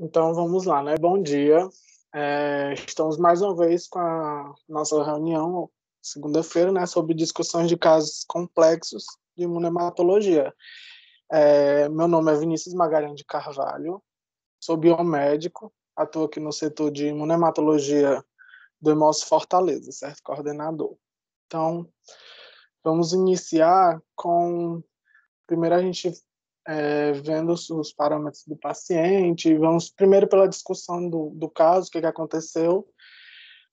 Então vamos lá, né? Bom dia. Estamos mais uma vez com a nossa reunião, segunda-feira, né? Sobre discussões de casos complexos de imunematologia. Meu nome é Vinícius Magalhães de Carvalho, sou biomédico, atuo aqui no setor de imunematologia do Hemócio Fortaleza, certo? Coordenador. Então, vamos iniciar com... Primeiro a gente vendo os parâmetros do paciente, vamos primeiro pela discussão do caso, o que aconteceu,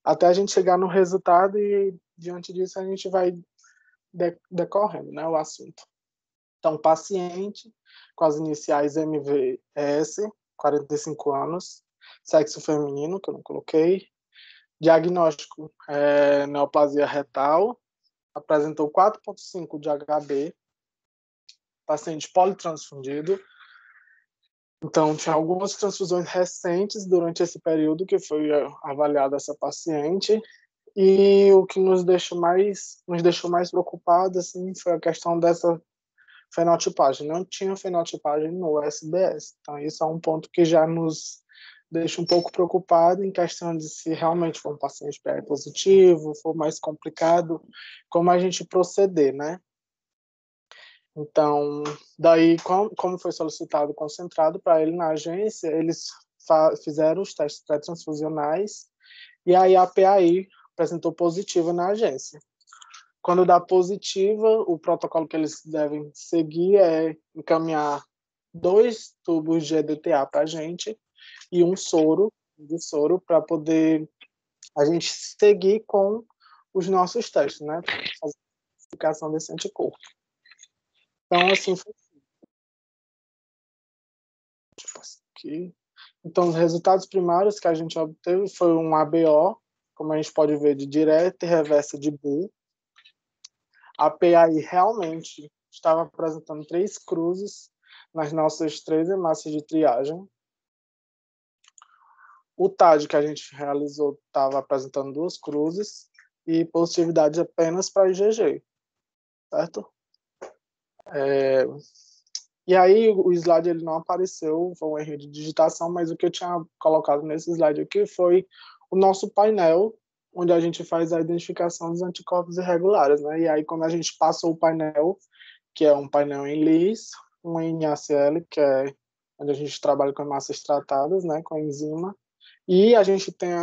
até a gente chegar no resultado e, diante disso, a gente vai decorrendo, né, o assunto. Então, paciente com as iniciais MVS, 45 anos, sexo feminino, que eu não coloquei, diagnóstico neoplasia retal, apresentou 4,5 de HB, paciente politransfundido. Então, tinha algumas transfusões recentes durante esse período que foi avaliada essa paciente, e o que nos deixou mais preocupados assim, foi a questão dessa fenotipagem. Não tinha fenotipagem no SBS. Então, isso é um ponto que já nos deixa um pouco preocupado em questão de se realmente for um paciente PR positivo, for mais complicado, como a gente proceder, né? Então, daí, como foi solicitado concentrado para ele na agência, eles fizeram os testes pré-transfusionais e aí a PAI apresentou positiva na agência. Quando dá positiva, o protocolo que eles devem seguir é encaminhar 2 tubos de EDTA para a gente e um soro, para poder a gente seguir com os nossos testes, né? Fazer a identificação desse anticorpo. Então, assim, foi aqui. Então, os resultados primários que a gente obteve foi um ABO, como a gente pode ver, de direta e reversa de BU. A PAI realmente estava apresentando 3 cruzes nas nossas 3 hemácias de triagem. O TAD que a gente realizou estava apresentando 2 cruzes e positividade apenas para IgG, certo? E aí o slide ele não apareceu, foi um erro de digitação, mas o que eu tinha colocado nesse slide aqui foi o nosso painel, onde a gente faz a identificação dos anticorpos irregulares, né? E aí quando a gente passa o painel, que é um painel em LIS, um em NaCl, que é onde a gente trabalha com hemácias tratadas, né, com enzima, e a gente tem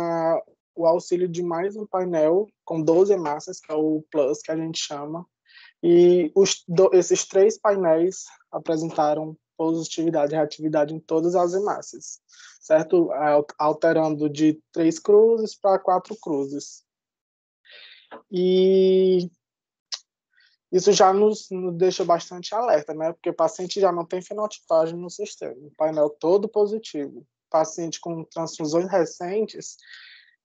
o auxílio de mais um painel com 12 hemácias, que é o Plus, que a gente chama, e esses 3 painéis apresentaram positividade e reatividade em todas as hemácias, certo? Alterando de 3 cruzes para 4 cruzes. E isso já nos deixa bastante alerta, né? Porque o paciente já não tem fenotipagem no sistema, o painel todo positivo. Paciente com transfusões recentes,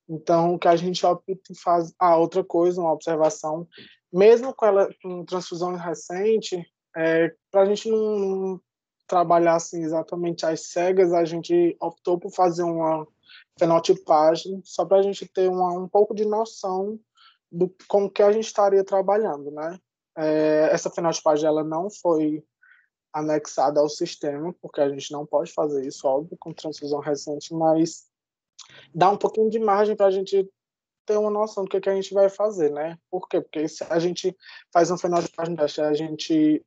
então o que a gente opta em fazer... outra coisa, uma observação, mesmo com ela com transfusão recente, para a gente não trabalhar assim, exatamente às cegas, a gente optou por fazer uma fenotipagem, só para a gente ter um pouco de noção com o que a gente estaria trabalhando, né? Essa fenotipagem ela não foi anexada ao sistema, porque a gente não pode fazer isso, óbvio, com transfusão recente, mas dá um pouquinho de margem para a gente ter uma noção do que a gente vai fazer, né? Por quê? Porque se a gente faz um fenotipagem dessa, a gente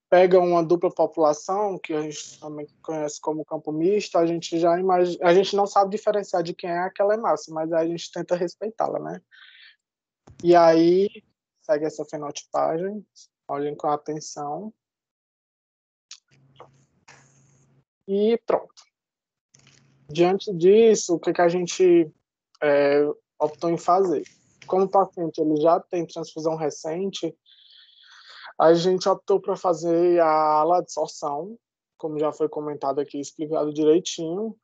pega uma dupla população, que a gente também conhece como campo misto, a gente já imagina, a gente não sabe diferenciar de quem é aquela hemácia, mas a gente tenta respeitá-la, né? E aí, segue essa fenotipagem, olhem com atenção. E pronto. Diante disso, o que a gente optou em fazer? Como o paciente ele já tem transfusão recente, a gente optou para fazer a adsorção, como já foi comentado aqui, explicado direitinho.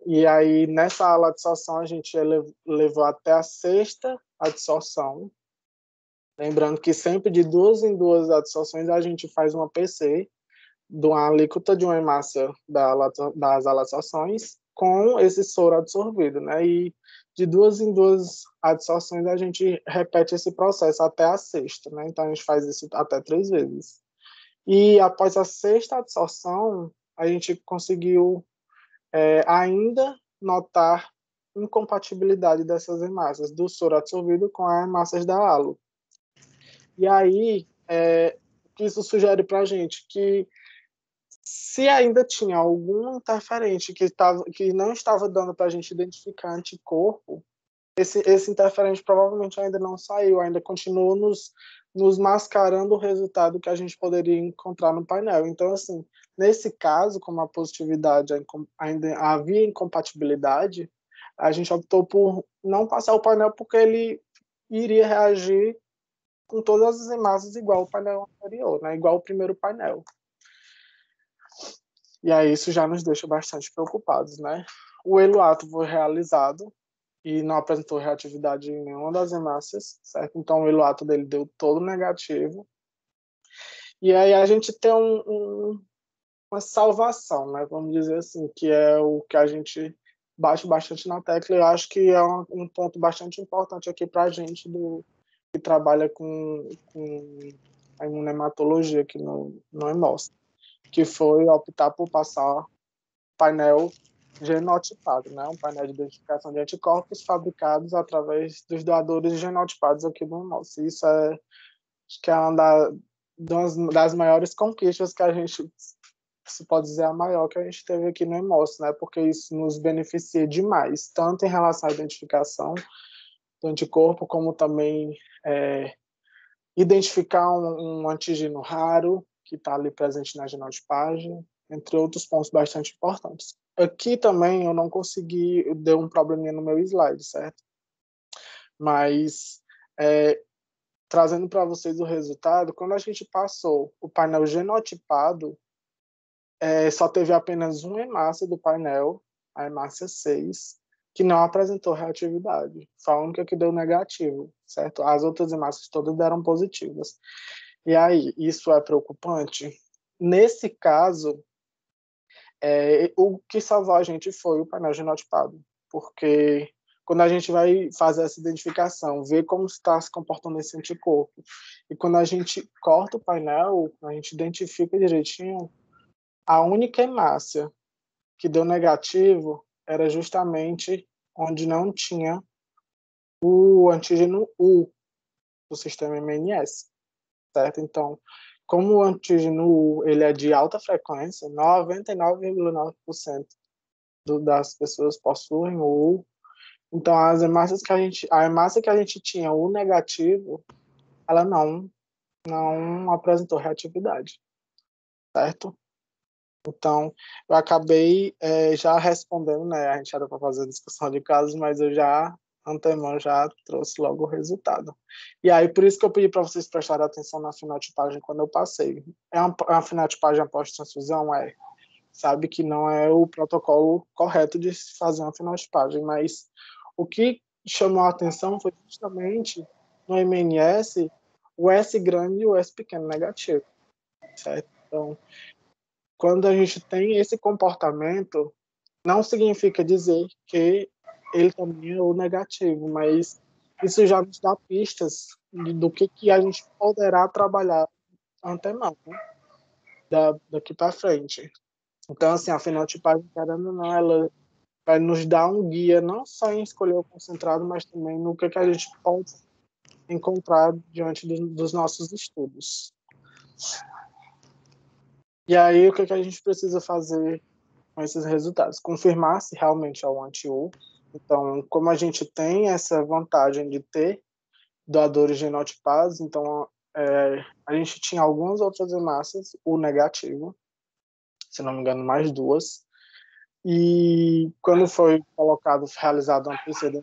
E aí, nessa adsorção, a gente levou até a 6ª adsorção. Lembrando que sempre de 2 em 2 adsorções a gente faz uma PC, de uma alíquota de uma hemácia das adsorções com esse soro absorvido, né? E de 2 em 2 adsorções a gente repete esse processo até a 6ª, né? Então a gente faz isso até 3 vezes. E após a 6ª adsorção, a gente conseguiu ainda notar incompatibilidade dessas hemácias, do soro absorvido com as hemácias da halo. E aí, o que isso sugere para a gente? Que se ainda tinha algum interferente que não estava dando para a gente identificar anticorpo, esse interferente provavelmente ainda não saiu, ainda continuou nos mascarando o resultado que a gente poderia encontrar no painel. Então, assim, nesse caso, como a positividade ainda havia incompatibilidade, a gente optou por não passar o painel porque ele iria reagir com todas as hemácias igual o painel anterior, né? Igual o primeiro painel. E aí isso já nos deixa bastante preocupados, né? O ELUATO foi realizado e não apresentou reatividade em nenhuma das hemácias, certo? Então o ELUATO dele deu todo negativo. E aí a gente tem uma salvação, né? Vamos dizer assim, que é o que a gente bate bastante na tecla. Eu acho que é um ponto bastante importante aqui para a gente que trabalha com a imunematologia aqui no EMOS, que foi optar por passar painel genotipado, né? Um painel de identificação de anticorpos fabricados através dos doadores genotipados aqui no EMOS. Isso acho que é uma das maiores conquistas que a gente, se pode dizer, a maior que a gente teve aqui no EMOS, né? Porque isso nos beneficia demais, tanto em relação à identificação do anticorpo, como também identificar um antígeno raro que está ali presente na genotipagem, entre outros pontos bastante importantes. Aqui também eu não consegui, deu um probleminha no meu slide, certo? Mas, trazendo para vocês o resultado, quando a gente passou o painel genotipado, só teve apenas uma hemácia do painel, a hemácia 6, que não apresentou reatividade. Foi a única que deu negativo, certo? As outras hemácias todas deram positivas. E aí, isso é preocupante? Nesse caso, o que salvou a gente foi o painel genotipado, porque quando a gente vai fazer essa identificação, ver como está se comportando esse anticorpo, e quando a gente corta o painel, a gente identifica direitinho, a única hemácia que deu negativo era justamente onde não tinha o antígeno U do sistema MNS, certo? Então, como o antígeno U ele é de alta frequência, 99,9% das pessoas possuem o U, então as hemácias a hemácia que a gente tinha o negativo, ela não apresentou reatividade, certo? Então, eu acabei já respondendo, né? A gente era para fazer a discussão de casos, mas eu já, antemão, já trouxe logo o resultado. E aí, por isso que eu pedi para vocês prestarem atenção na fenotipagem quando eu passei. É uma fenotipagem após transfusão? Sabe que não é o protocolo correto de se fazer uma fenotipagem, mas o que chamou a atenção foi justamente no MNS o S grande e o S pequeno negativo, certo? Então, quando a gente tem esse comportamento, não significa dizer que ele também é o negativo, mas isso já nos dá pistas do que a gente poderá trabalhar antemão, né? Daqui para frente. Então, assim, a fenotipagem, querendo ou não, ela vai nos dar um guia não só em escolher o concentrado, mas também no que a gente pode encontrar diante dos nossos estudos. E aí, o que a gente precisa fazer com esses resultados? Confirmar se realmente é o anti-U. Então, como a gente tem essa vantagem de ter doadores genotipados, então a gente tinha algumas outras hemácias, o negativo, se não me engano, mais duas. E quando foi realizado uma pesquisa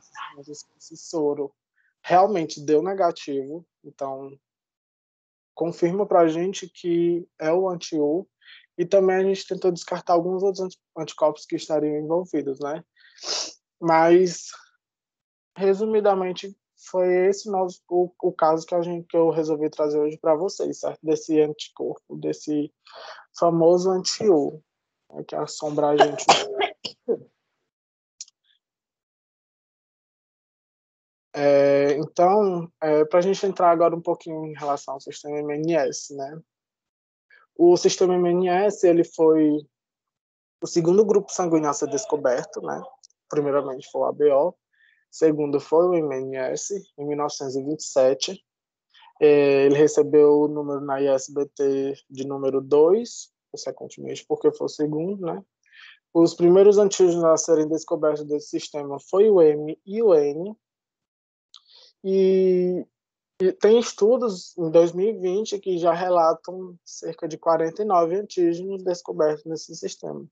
esse soro realmente deu negativo, então confirma para a gente que é o anti-U, e também a gente tentou descartar alguns outros anticorpos que estariam envolvidos, né? Mas, resumidamente, foi esse o caso que eu resolvi trazer hoje para vocês, certo? Desse anticorpo, desse famoso anti-U, né, que assombra a gente. Então, para a gente entrar agora um pouquinho em relação ao sistema MNS, né? O sistema MNS ele foi O segundo grupo sanguíneo a ser descoberto, né? Primeiramente foi o ABO, segundo foi o MNS, em 1927. Ele recebeu o número na ISBT de número 2, consequentemente, porque foi o segundo, né? Os primeiros antígenos a serem descobertos desse sistema foi o M e o N. E tem estudos em 2020 que já relatam cerca de 49 antígenos descobertos nesse sistema.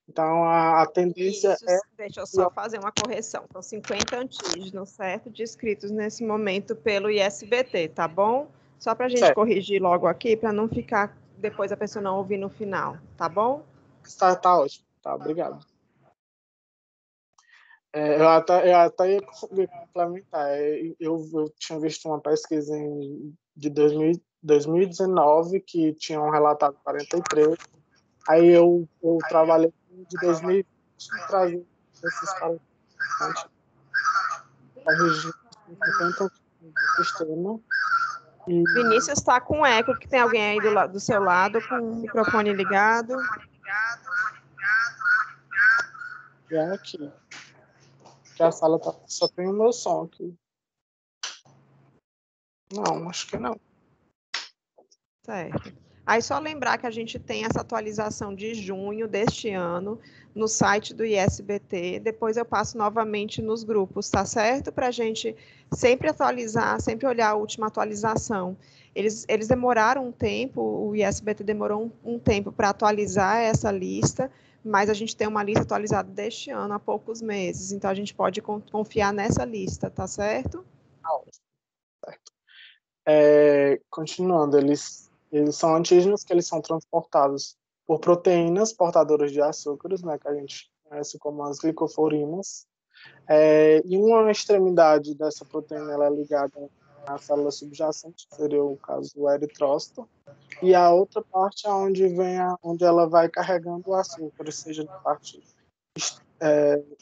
Então, a tendência Isso, é... deixa eu só fazer uma correção. São 50 antígenos, certo? Descritos nesse momento pelo ISBT, tá bom? Só para a gente corrigir logo aqui, para não ficar depois a pessoa não ouvir no final, tá bom? Tá ótimo, tá, obrigado. Eu até ia complementar. Eu tinha visto uma pesquisa de 2019 que tinham relatado 43. Aí eu trabalhei de 2020 trazendo esses 43 corrigindo 50 do sistema. E... Vinícius está com eco, que tem alguém aí do seu lado com o microfone ligado. É aqui. Que a sala só tem o meu som aqui. Não, acho que não. Certo. Aí só lembrar que a gente tem essa atualização de junho deste ano no site do ISBT. Depois eu passo novamente nos grupos, tá certo? Para a gente sempre atualizar, sempre olhar a última atualização. Eles demoraram um tempo, o ISBT demorou um tempo para atualizar essa lista, mas a gente tem uma lista atualizada deste ano, há poucos meses. Então a gente pode confiar nessa lista, tá certo? Certo. Continuando, eles são antígenos que eles são transportados por proteínas portadoras de açúcares, né, que a gente conhece como as glicoforinas. E uma extremidade dessa proteína ela é ligada à célula subjacente, que seria o caso do eritrócito, e a outra parte é onde ela vai carregando o açúcar, seja na parte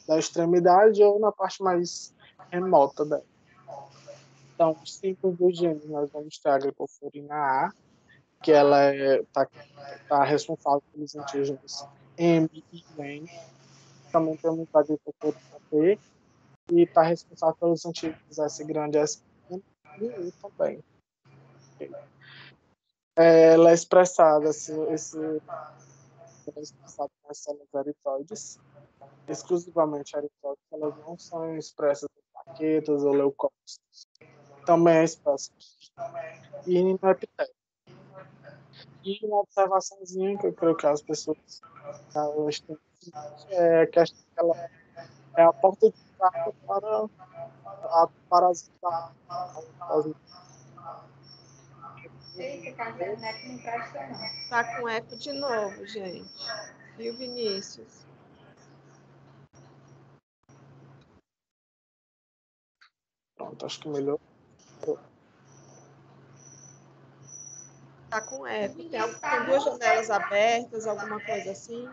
da extremidade ou na parte mais remota dela. Então, os tipos dos genes, nós vamos ter a glicoforina A, que ela tá responsável pelos antígenos M e N. Também temos a glicoforina P, e está responsável pelos antígenos S grande, S pequeno e U também. Ela é expressada, ela é expressada nas células eritroides, exclusivamente eritroides, elas não são expressas em plaquetas ou leucócitos. Também é expressa e no epitélio. E uma observaçãozinha que eu creio que as pessoas elas têm é que ela é a porta de entrada para a parasita. Eita, que a internet não presta não. Tá com eco de novo, gente. Viu, Vinícius? Pronto, acho que melhor. Tá com eco. Tem duas janelas abertas, alguma coisa assim?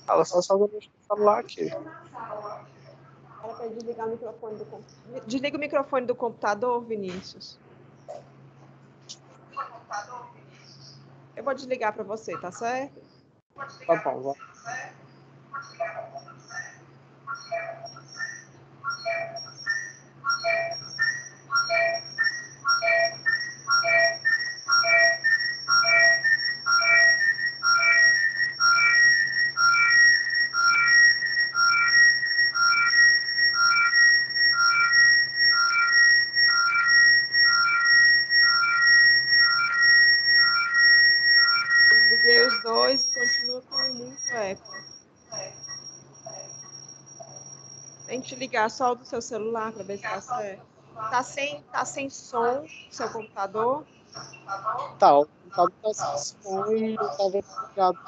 Ela só sabe mexer no celular aqui. Ela quer desligar o microfone do computador. Desliga o microfone do computador, Vinícius. Eu vou desligar para você, tá certo? Tá bom, vai. Desliguei os dois e continua com muito eco. Tente ligar só o do seu celular para ver se tá certo. Tá sem som o seu computador? Tá, o computador tá sem som e eu tava ligado.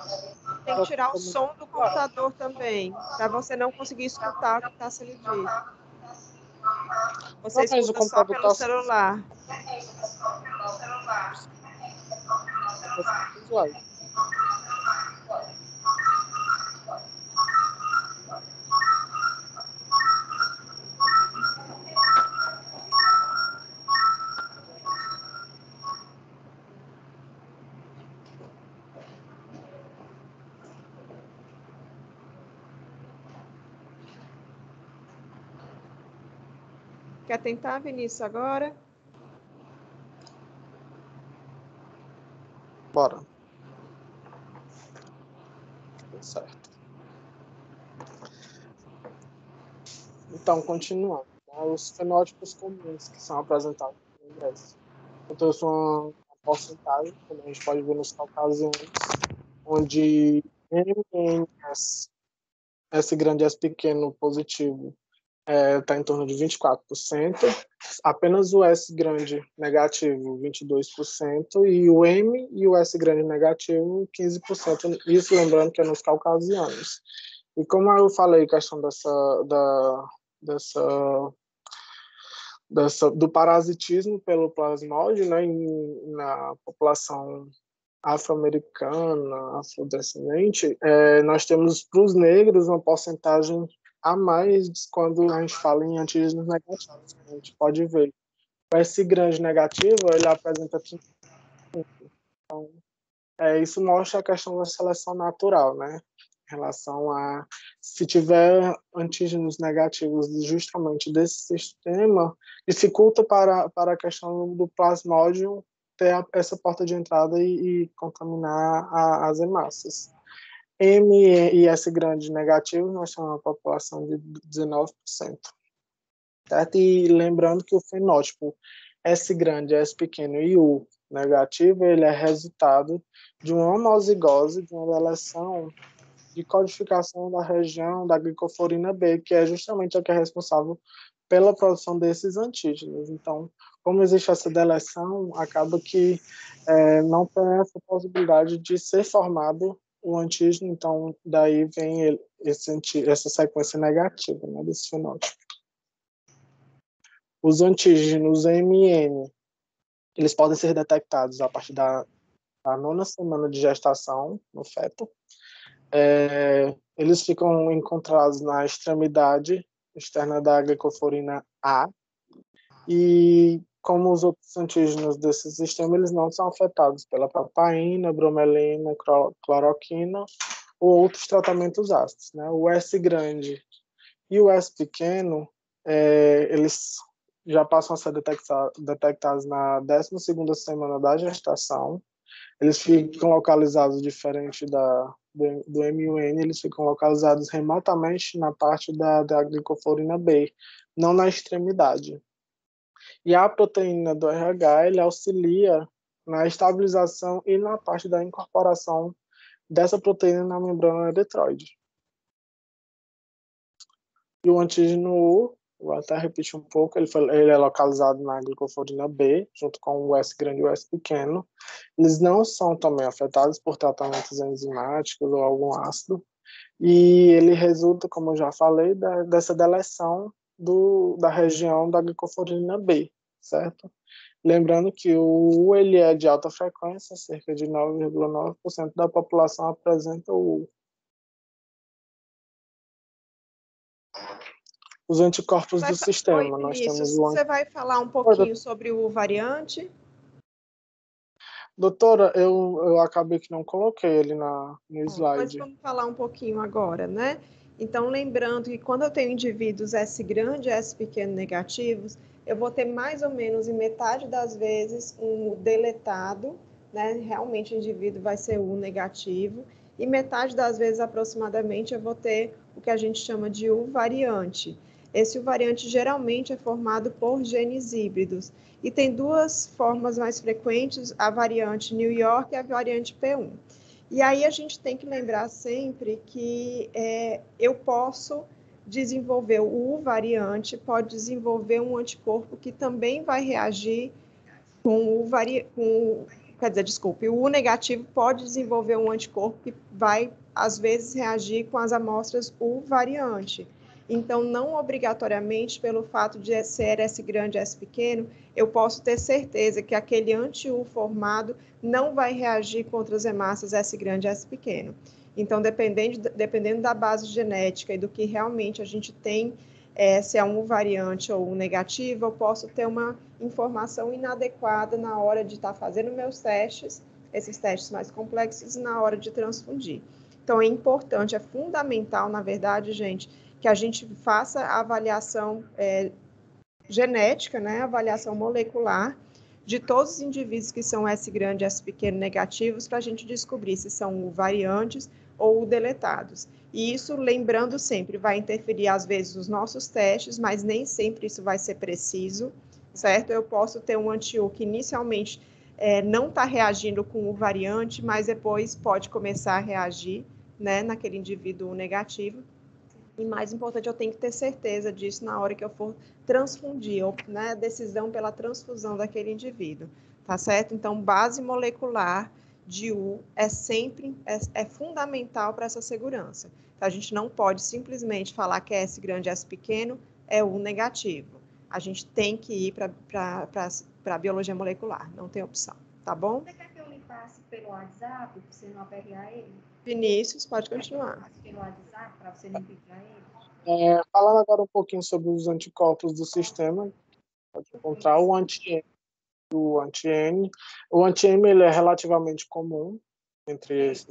Tem que tirar o som do computador também, para você não conseguir escutar o que está sendo dito. Você Não, mas o escuta só computador pelo tá celular. visual. Quer tentar, Vinícius, agora? Bora. Certo. Então, continuando. Os fenótipos comuns que são apresentados no ingresso. Eu trouxe uma porcentagem, como a gente pode ver nos caucasianos, onde MNS, S grande, S pequeno, positivo, está em torno de 24%, apenas o S grande negativo, 22%, e o M e o S grande negativo, 15%. Isso lembrando que é nos caucasianos. E como eu falei, questão do parasitismo pelo plasmódio, né, na população afro-americana, afrodescendente, nós temos para os negros uma porcentagem a mais quando a gente fala em antígenos negativos. A gente pode ver. O S grande negativo, ele apresenta 30%. Então, isso mostra a questão da seleção natural, né? Em relação a se tiver antígenos negativos justamente desse sistema, dificulta para a questão do plasmódio ter essa porta de entrada e contaminar as hemácias. M e S grande negativo, nós temos uma população de 19%. Certo? E lembrando que o fenótipo S grande, S pequeno e U negativo, ele é resultado de uma homozigose, de uma deleção de codificação da região da glicoforina B, que é justamente a que é responsável pela produção desses antígenos. Então, como existe essa deleção, acaba que não tem essa possibilidade de ser formado o antígeno, então daí vem essa sequência negativa, né, desse fenótipo. Os antígenos MN, eles podem ser detectados a partir da 9ª semana de gestação no feto. Eles ficam encontrados na extremidade externa da glicoforina A, e como os outros antígenos desse sistema, eles não são afetados pela papaina, bromelina, cloroquina ou outros tratamentos ácidos, né? O S grande e o S pequeno, eles já passam a ser detectados na 12ª semana da gestação. Eles ficam localizados diferente do MUN, eles ficam localizados remotamente na parte da glicoforina B, não na extremidade. E a proteína do RH, ele auxilia na estabilização e na parte da incorporação dessa proteína na membrana eritroide. E o antígeno U, vou até repetir um pouco, ele é localizado na glicoforina B, junto com o S grande e o S pequeno. Eles não são também afetados por tratamentos enzimáticos ou algum ácido, e ele resulta, como eu já falei, dessa deleção da região da glicoforina B, certo? Lembrando que o U ele é de alta frequência, cerca de 9,9% da população apresenta o U. Os anticorpos do sistema. Nós temos você vai falar um pouquinho sobre o variante? Doutora, eu acabei que não coloquei ele no slide. Mas vamos falar um pouquinho agora, né? Então, lembrando que quando eu tenho indivíduos S grande e S pequeno negativos, eu vou ter mais ou menos em metade das vezes um deletado, né? Realmente o indivíduo vai ser U negativo, e metade das vezes aproximadamente eu vou ter o que a gente chama de U variante. Esse U variante geralmente é formado por genes híbridos, e tem duas formas mais frequentes, a variante New York e a variante P1. E aí a gente tem que lembrar sempre que eu posso desenvolver, o U variante pode desenvolver um anticorpo que também vai reagir com o U negativo pode desenvolver um anticorpo que vai, às vezes, reagir com as amostras U variante. Então, não obrigatoriamente, pelo fato de ser S grande e S pequeno, eu posso ter certeza que aquele anti-U formado não vai reagir contra as hemácias S grande e S pequeno. Então, dependendo da base genética e do que realmente a gente tem, se é um variante ou um negativo, eu posso ter uma informação inadequada na hora de estar fazendo meus testes, esses testes mais complexos, na hora de transfundir. Então, é importante, é fundamental, na verdade, gente, que a gente faça a avaliação genética, né, avaliação molecular de todos os indivíduos que são S grande, S pequeno negativos, para a gente descobrir se são variantes ou deletados. E isso, lembrando sempre, vai interferir às vezes nos nossos testes, mas nem sempre isso vai ser preciso, certo? Eu posso ter um anti-U que inicialmente não está reagindo com o variante, mas depois pode começar a reagir, né, naquele indivíduo negativo. E mais importante, eu tenho que ter certeza disso na hora que eu for transfundir, né, decisão pela transfusão daquele indivíduo, tá certo? Então, base molecular de U é sempre, fundamental para essa segurança. Então, a gente não pode simplesmente falar que é S grande, S pequeno, é U negativo. A gente tem que ir para a biologia molecular, não tem opção, tá bom? Você quer que eu lhe passe pelo WhatsApp, para você não aperrear ele? Vinícius, pode continuar. Pelo WhatsApp, para você não pedir ele? Falando agora um pouquinho sobre os anticorpos do sistema, pode encontrar o anti-M. O anti-M ele é relativamente comum entre os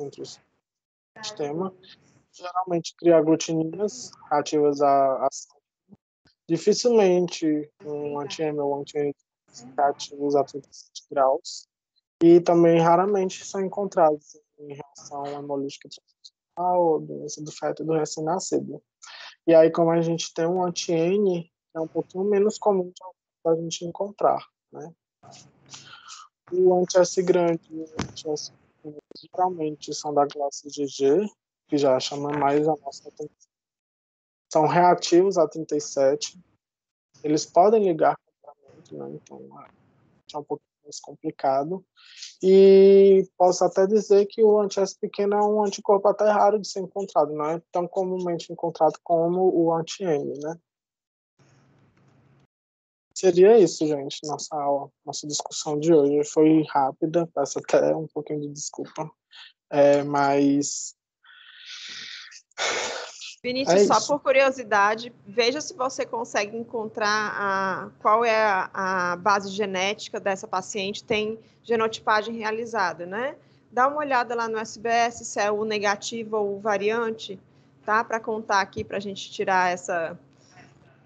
sistemas. Geralmente cria aglutininas ativas a dificilmente um anti-M ou anti-N ativos a 37 graus. E também raramente são encontrados em reação hemolítica transfusional, doença do feto e do recém-nascido. E aí, como a gente tem um anti-N, é um pouquinho menos comum para a gente encontrar, né? O anti-S grande e o anti-S pequeno, geralmente são da classe GG, que já chama mais a nossa atenção. São reativos a 37. Eles podem ligar com o tratamento, né? Então, é um pouquinho mais complicado. E posso até dizer que o anti-S pequeno é um anticorpo até raro de ser encontrado, não é tão comumente encontrado como o anti-M, né? Seria isso, gente, nossa discussão de hoje. Foi rápida, peço até um pouquinho de desculpa, mas... Vinícius, só por curiosidade, veja se você consegue encontrar qual é a base genética dessa paciente, tem genotipagem realizada, né? Dá uma olhada lá no SBS, se é o negativo ou o variante, tá? Para contar aqui, para a gente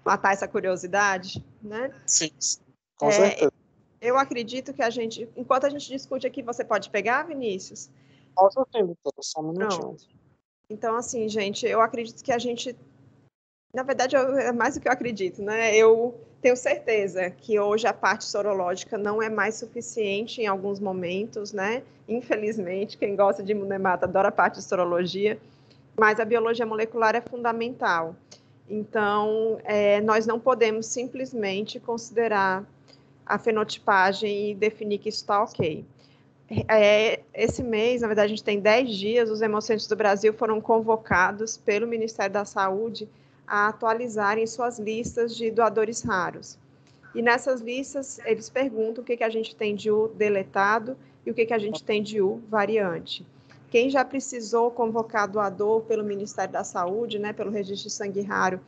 matar essa curiosidade, né? Sim, com certeza. Eu acredito que enquanto a gente discute aqui, você pode pegar, Vinícius? Posso sim, doutora, só um minutinho. Pronto. Então, assim, gente, eu acredito que a gente... Na verdade, é mais do que eu acredito, né? Eu tenho certeza que hoje a parte sorológica não é mais suficiente em alguns momentos, né? Infelizmente, quem gosta de imunemata adora a parte de sorologia, mas a biologia molecular é fundamental. Então, nós não podemos simplesmente considerar a fenotipagem e definir que isso está ok. Esse mês, na verdade, a gente tem 10 dias, os hemocentros do Brasil foram convocados pelo Ministério da Saúde a atualizarem suas listas de doadores raros. E nessas listas, eles perguntam o que a gente tem de U deletado e o que a gente tem de U variante. Quem já precisou convocar doador pelo Ministério da Saúde, né, pelo registro de sangue raro,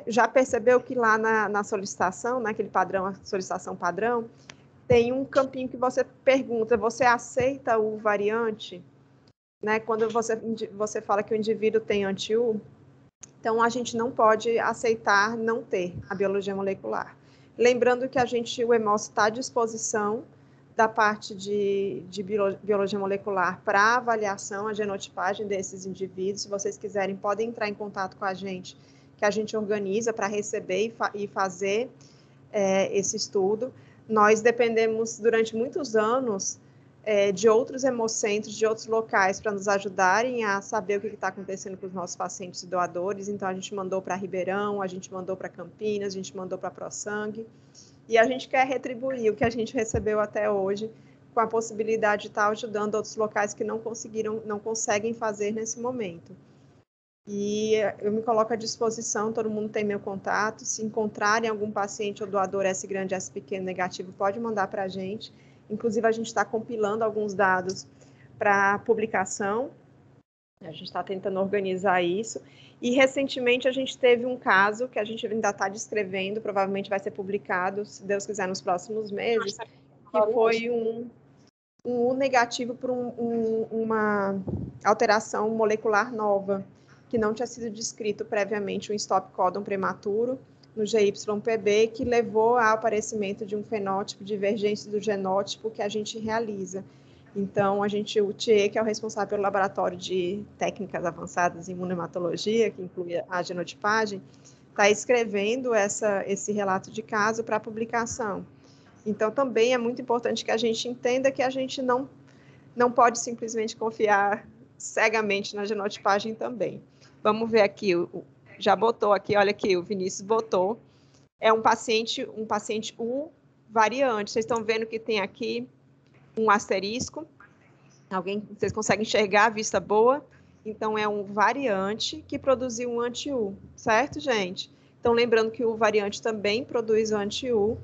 já percebeu que lá na solicitação, naquele padrão, a solicitação padrão, tem um campinho que você pergunta, você aceita o variante? Né? Quando você fala que o indivíduo tem anti-U, então a gente não pode aceitar não ter a biologia molecular. Lembrando que o EMOS está à disposição da parte de biologia molecular para avaliação, a genotipagem desses indivíduos. Se vocês quiserem, podem entrar em contato com a gente, que a gente organiza para receber e fazer esse estudo. Nós dependemos, durante muitos anos, de outros hemocentros, de outros locais, para nos ajudarem a saber o que está acontecendo com os nossos pacientes e doadores. Então, a gente mandou para Ribeirão, a gente mandou para Campinas, a gente mandou para ProSangue. E a gente quer retribuir o que a gente recebeu até hoje, com a possibilidade de estar ajudando outros locais que não conseguem fazer nesse momento. E eu me coloco à disposição, todo mundo tem meu contato. Se encontrarem algum paciente ou doador S grande, S pequeno negativo, pode mandar para a gente. Inclusive, a gente está compilando alguns dados para publicação. A gente está tentando organizar isso. E, recentemente, a gente teve um caso que a gente ainda está descrevendo, provavelmente vai ser publicado, se Deus quiser, nos próximos meses, que foi um U negativo por uma alteração molecular nova, que não tinha sido descrito previamente um stop codon prematuro, no GYPB, que levou ao aparecimento de um fenótipo divergente do genótipo que a gente realiza. Então, o TIE, que é o responsável pelo Laboratório de Técnicas Avançadas em Imunematologia, que inclui a genotipagem, está escrevendo esse relato de caso para publicação. Então, também é muito importante que a gente entenda que a gente não pode simplesmente confiar cegamente na genotipagem também. Vamos ver aqui, já botou aqui, olha aqui, o Vinícius botou. É um paciente U variante. Vocês estão vendo que tem aqui um asterisco. Vocês conseguem enxergar a vista boa? Então, é um variante que produziu um anti-U, certo, gente? Então, lembrando que o variante também produz o anti-U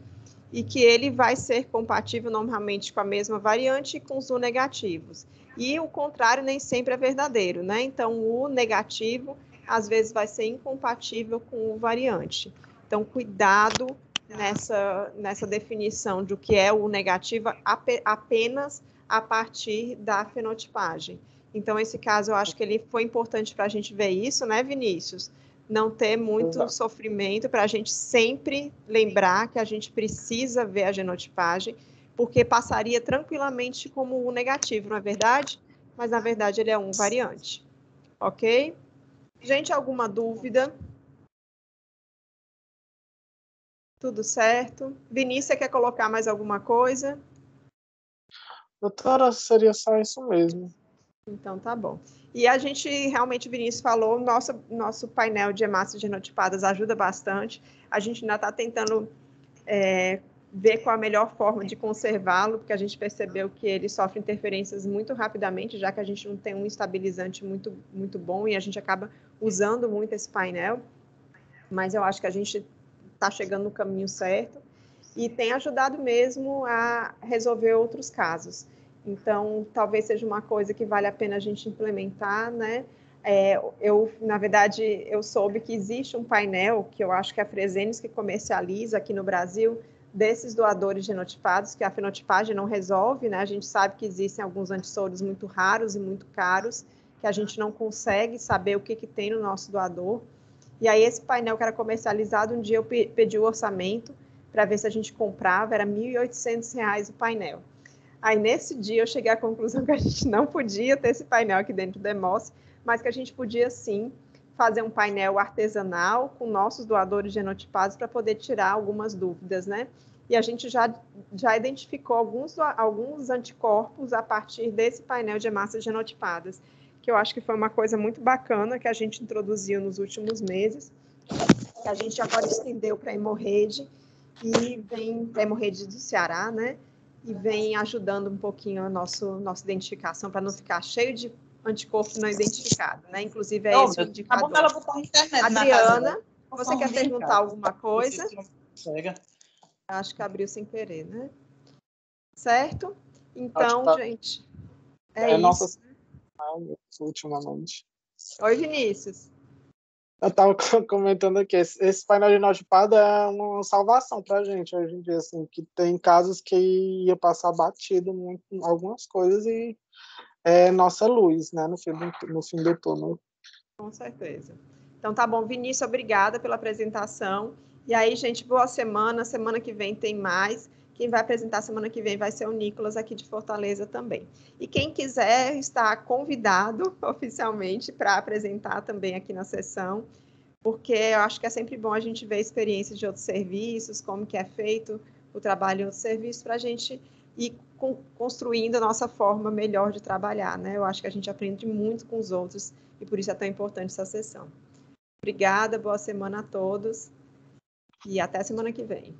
e que ele vai ser compatível normalmente com a mesma variante e com os U negativos. E o contrário nem sempre é verdadeiro, né? Então, o U negativo, às vezes, vai ser incompatível com o variante. Então, cuidado nessa definição do que é o negativo apenas a partir da fenotipagem. Então, esse caso, eu acho que ele foi importante para a gente ver isso, né, Vinícius? Não ter muito sofrimento, para a gente sempre lembrar que a gente precisa ver a genotipagem, porque passaria tranquilamente como um negativo, não é verdade? Mas, na verdade, ele é um variante. Ok? Gente, alguma dúvida? Tudo certo? Vinícius, você quer colocar mais alguma coisa? Doutora, seria só isso mesmo. Então, tá bom. E a gente, realmente, o Vinícius falou, nosso painel de hemácias genotipadas ajuda bastante. A gente ainda está tentando ver qual a melhor forma de conservá-lo, porque a gente percebeu que ele sofre interferências muito rapidamente, já que a gente não tem um estabilizante muito, muito bom, e a gente acaba usando muito esse painel. Mas eu acho que a gente está chegando no caminho certo e tem ajudado mesmo a resolver outros casos. Então, talvez seja uma coisa que vale a pena a gente implementar, né? Na verdade, eu soube que existe um painel, que eu acho que é a Fresenius que comercializa aqui no Brasil, desses doadores genotipados, que a fenotipagem não resolve, né? A gente sabe que existem alguns antissoros muito raros e muito caros, que a gente não consegue saber o que tem no nosso doador. E aí, esse painel que era comercializado, um dia eu pedi o orçamento para ver se a gente comprava, era R$ 1.800 o painel. Aí, nesse dia, eu cheguei à conclusão que a gente não podia ter esse painel aqui dentro do Hemose, mas que a gente podia, sim, fazer um painel artesanal com nossos doadores genotipados para poder tirar algumas dúvidas, né? E a gente já identificou alguns anticorpos a partir desse painel de hemácias genotipadas, que eu acho que foi uma coisa muito bacana que a gente introduziu nos últimos meses, que a gente agora estendeu para a hemorrede, e vem para a hemorrede do Ceará, né? E vem ajudando um pouquinho a nossa identificação, para não ficar cheio de anticorpo não identificado, né? Inclusive, é esse o indicador. Ela botar internet Adriana, você quer perguntar alguma coisa? Chega. Acho que abriu sem querer, né? Certo? Então, gente, é isso. Nossa, ultimamente. Oi, Vinícius. Eu estava comentando aqui, esse painel de notipad é uma salvação para a gente hoje em dia, assim, que tem casos que ia passar batido muito algumas coisas e é nossa luz, né, no fim do túnel. Com certeza. Então, tá bom, Vinícius, obrigada pela apresentação. E aí, gente, boa semana. Semana que vem tem mais. Quem vai apresentar semana que vem vai ser o Nicolas, aqui de Fortaleza também. E quem quiser está convidado oficialmente para apresentar também aqui na sessão, porque eu acho que é sempre bom a gente ver experiências de outros serviços, como que é feito o trabalho em outros serviços, para a gente ir construindo a nossa forma melhor de trabalhar, né? Eu acho que a gente aprende muito com os outros e por isso é tão importante essa sessão. Obrigada, boa semana a todos e até semana que vem.